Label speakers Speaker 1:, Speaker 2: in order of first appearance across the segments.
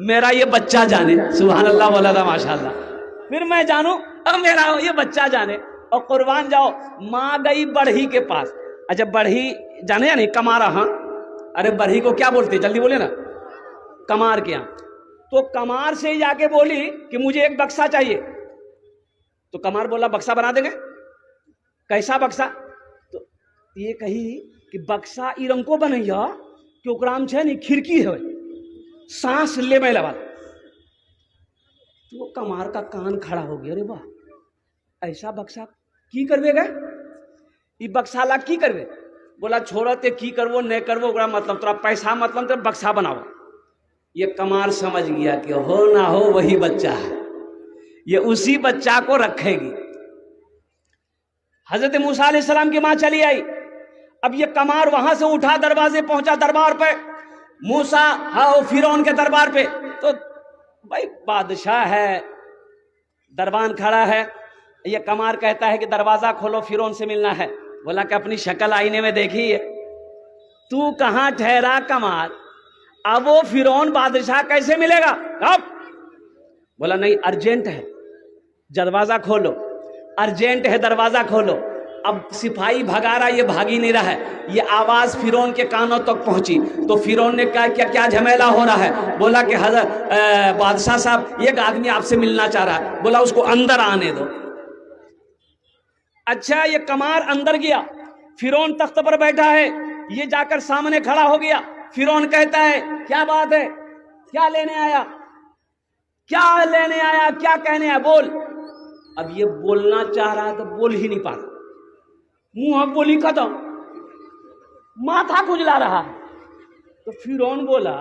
Speaker 1: मेरा ये बच्चा जाने। सुभान अल्लाह बोला था माशाल्लाह। फिर मैं जानू अब मेरा ये बच्चा जाने। और कुर्बान जाओ, माँ गई बढ़ी के पास। अच्छा बढ़ी जाने या नहीं, कमारा। हाँ अरे बढ़ी को क्या बोलते, जल्दी बोले ना, कमार के यहाँ। तो कमार से जाके बोली कि मुझे एक बक्सा चाहिए। तो कमार बोला बक्सा बना देंगे। कैसा बक्सा? तो ये कही कि बक्सा ई रंग को बनैया कि ओकराम छे नहीं खिड़की है, सांस ले में लगा। तो वो कमार का कान खड़ा हो गया, अरे वाह ऐसा बक्सा की करवे गए, ई बक्सा ला की करवे। बोला छोड़ो ते की करवो नहीं करवो, ओकरा मतलब तोरा पैसा मतलब तो बक्सा बनाओ। ये कमार समझ गया कि हो ना हो वही बच्चा है, ये उसी बच्चा को रखेगी। हजरत मूसा अलैहिस्सलाम की मां चली आई। अब ये कमार वहां से उठा, दरवाजे पहुंचा दरबार पे। मूसा हाँ फिरौन के दरबार पे। तो भाई बादशाह है, दरबान खड़ा है। ये कमार कहता है कि दरवाजा खोलो, फिरौन से मिलना है। बोला कि अपनी शक्ल आईने में देखी है, तू कहां ठहरा कमार, अब वो फिरौन बादशाह कैसे मिलेगा कब? बोला नहीं अर्जेंट है, दरवाजा खोलो, अर्जेंट है दरवाजा खोलो। अब सिपाही भगा रहा, ये भागी नहीं रहा है। ये आवाज फिरौन के कानों तक पहुंची। तो फिरौन ने कहा क्या क्या झमेला हो रहा है? बोला कि हजरत बादशाह साहब एक आदमी आपसे मिलना चाह रहा है। बोला उसको अंदर आने दो। अच्छा ये कमार अंदर गया, फिरौन तख्त पर बैठा है, ये जाकर सामने खड़ा हो गया। फिरौन कहता है क्या बात है, क्या लेने आया, क्या लेने आया, क्या कहने आया, बोल। अब ये बोलना चाह रहा है तो बोल ही नहीं पा रहा, मुंह बोली खत्म, माथा खुजला रहा है। तो फिरौन बोला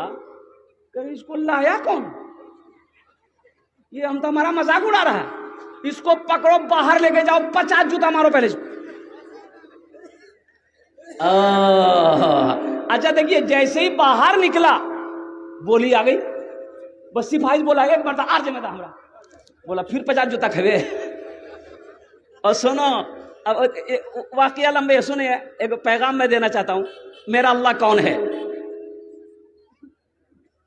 Speaker 1: कि इसको लाया कौन, ये हम तो हमारा मजाक उड़ा रहा है, इसको पकड़ो बाहर लेके जाओ, 50 जूता मारो पहले। अच्छा देखिए जैसे ही बाहर निकला बोली आ गई, बस सिपाही बोला एक बार आर जमे था हमरा। बोला फिर 50 जूता खबे। और सुनो अब वाकया लंबे सुने, एक पैगाम मैं देना चाहता हूं। मेरा अल्लाह कौन है?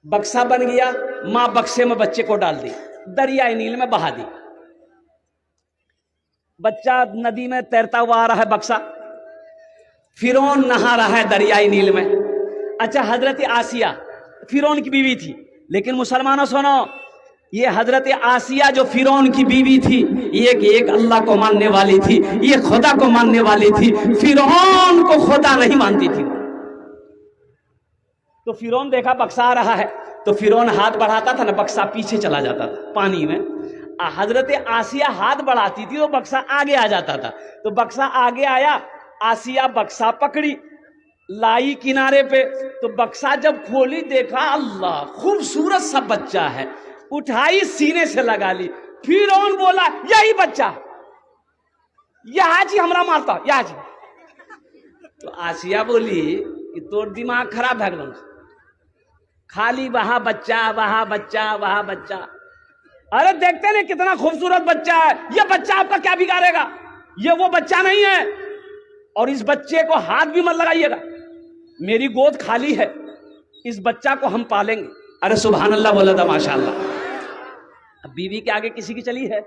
Speaker 1: बक्सा बन गया, मां बक्से में बच्चे को डाल दी, दरियाई नील में बहा दी। बच्चा नदी में तैरता हुआ आ रहा है, बक्सा। फिरौन नहा रहा है दरियाई नील में। अच्छा हजरत आसिया फिरौन की बीवी थी, लेकिन मुसलमानों सुनो, ये हजरत आसिया जो फिरौन की बीवी थी, एक अल्लाह को मानने वाली थी, ये खुदा को मानने वाली थी, फिरौन को खुदा नहीं मानती थी। तो फिरौन देखा बक्सा आ रहा है, तो फिरौन हाथ बढ़ाता था ना, बक्सा पीछे चला जाता था पानी में। हजरत आसिया हाथ बढ़ाती थी तो बक्सा आगे आ जाता था। तो बक्सा आगे आया, आसिया बक्सा पकड़ी, लाई किनारे पे। तो बक्सा जब खोली देखा अल्लाह खूबसूरत सा बच्चा है, उठाई सीने से लगा ली। फिरौन बोला यही बच्चा, यह जी हमरा मारता यह जी। तो आसिया बोली कि तोर दिमाग खराब है एकदम, खाली वहा बच्चा वहा बच्चा वहा बच्चा। अरे देखते नहीं कितना खूबसूरत बच्चा है, ये बच्चा आपका क्या बिगाड़ेगा, ये वो बच्चा नहीं है, और इस बच्चे को हाथ भी मत लगाइएगा, मेरी गोद खाली है, इस बच्चा को हम पालेंगे। अरे सुभान अल्लाह बोला था माशाअल्लाह। अब बीवी के आगे किसी की चली है?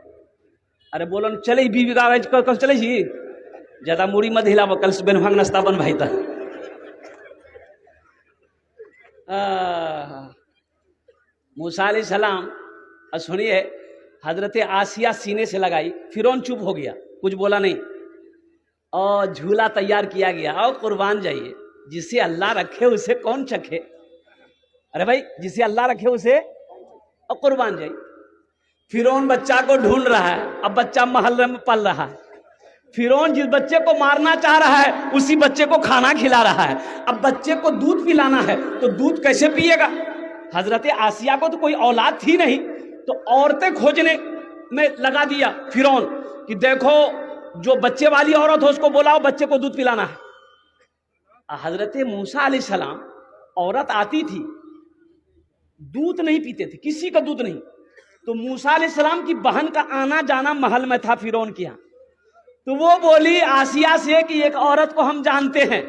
Speaker 1: अरे बोलो न चले, बीवी का आगे कल चले जी, ज्यादा मुड़ी मत हिला, कल से बेन भाग नाश्ता बन भाई था। मूसा अलैहिस्सलाम सुनिए, हजरत आसिया सीने से लगाई, फिरौन चुप हो गया, कुछ बोला नहीं। और झूला तैयार किया गया, और कुर्बान जाइए, जिसे अल्लाह रखे उसे कौन चखे। अरे भाई जिसे अल्लाह रखे उसे और कुर्बान जाइए। फिरौन बच्चा को ढूंढ रहा है, अब बच्चा महल में पल रहा है। फिरौन जिस बच्चे को मारना चाह रहा है उसी बच्चे को खाना खिला रहा है। अब बच्चे को दूध पिलाना है तो दूध कैसे पिएगा? हजरत आसिया को तो कोई औलाद थी नहीं, तो औरतें खोजने में लगा दिया फिरौन कि देखो जो बच्चे वाली औरत हो उसको बुलाओ, बच्चे को दूध पिलाना है। हजरत मूसा अलैहिस्सलाम, औरत आती थी, दूध नहीं पीते थे, किसी का दूध नहीं। तो मूसा अलैहिस्सलाम की बहन का आना जाना महल में था फिरौन के यहाँ। तो वो बोली आसिया से कि एक औरत को हम जानते हैं,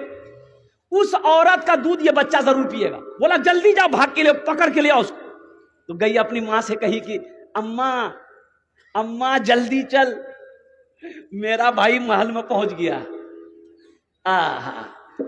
Speaker 1: उस औरत का दूध ये बच्चा जरूर पिएगा। बोला जल्दी जाओ, भाग के लिए पकड़ के ले आओ उसको। तो गई अपनी माँ से कही कि अम्मा अम्मा जल्दी चल, मेरा भाई महल में पहुंच गया। आहा,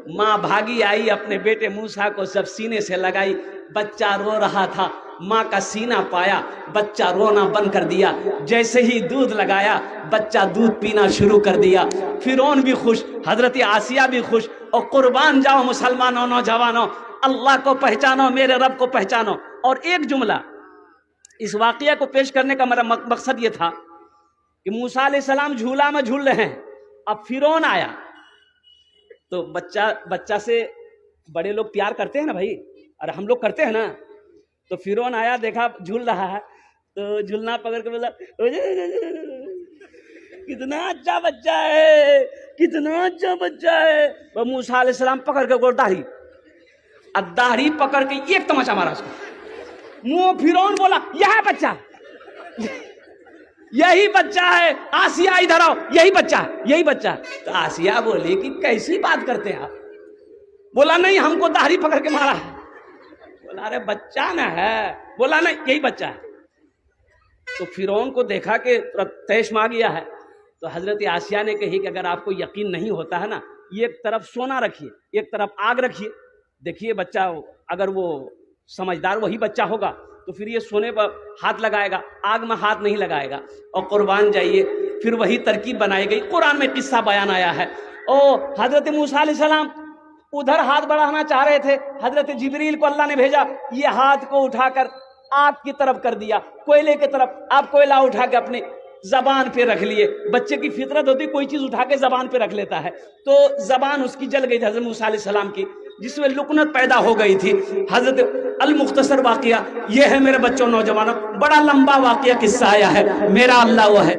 Speaker 1: माँ भागी आई, अपने बेटे मूसा को सब सीने से लगाई। बच्चा रो रहा था, माँ का सीना पाया, बच्चा रोना बंद कर दिया। जैसे ही दूध लगाया, बच्चा दूध पीना शुरू कर दिया। फिरौन भी खुश, हजरत आसिया भी खुश। और कुर्बान जाओ मुसलमानों, नौजवानों, अल्लाह को पहचानो, मेरे रब को पहचानो। और एक जुमला, इस वाकया को पेश करने का मेरा मकसद ये था कि मूसा अलैहिस्सलाम झूला में झूल रहे हैं, अब फिरौन आया। तो बच्चा से बड़े लोग प्यार करते हैं ना भाई, अरे हम लोग करते हैं ना। तो फिरौन आया, देखा झूल रहा है, तो झूलना पकड़ के बोला कितना अच्छा बच्चा है, कितना अच्छा बच्चा है। वो मूसा अलैहिस्सलाम पकड़ के गोर दाढ़ी, अब दाढ़ी पकड़ के एक तमाचा मारा उसको। मुंह फिरौन बोला यह बच्चा, यही बच्चा है, आसिया इधर आओ, यही बच्चा, यही बच्चा। तो आसिया बोली कि कैसी बात करते हैं आप? बोला नहीं, हमको दाढ़ी पकड़ के मारा है। बोला अरे बच्चा ना है। बोला नहीं, यही बच्चा है। तो फिरौन को देखा कि तैश मा गया है, तो हजरत आसिया ने कही कि अगर आपको यकीन नहीं होता है ना, एक तरफ सोना रखिए, एक तरफ आग रखिए, देखिए बच्चा अगर वो समझदार वही बच्चा होगा तो फिर ये सोने पर हाथ लगाएगा, आग में हाथ नहीं लगाएगा। और कुर्बान जाइए, फिर वही तरकीब बनाई गई। कुरान में किस्सा बयान आया है। ओ हजरत मूसा अलैहिस्सलाम उधर हाथ बढ़ाना चाह रहे थे, हजरत जिब्रील को अल्लाह ने भेजा, ये हाथ को उठाकर आग की तरफ कर दिया, कोयले की तरफ। आप कोयला उठा के अपने जबान पे रख लिए। बच्चे की फितरत होती, कोई चीज उठा के जबान पे रख लेता है, तो जबान उसकी जल गई थी हजरत मूसा अलैहिस्सलाम की, जिसमें लुकनत पैदा हो गई थी। हजरत अल मुख्तसर वाकया ये है मेरे बच्चों, नौजवानों, बड़ा लंबा वाकया किस्सा आया है। मेरा अल्लाह वो है।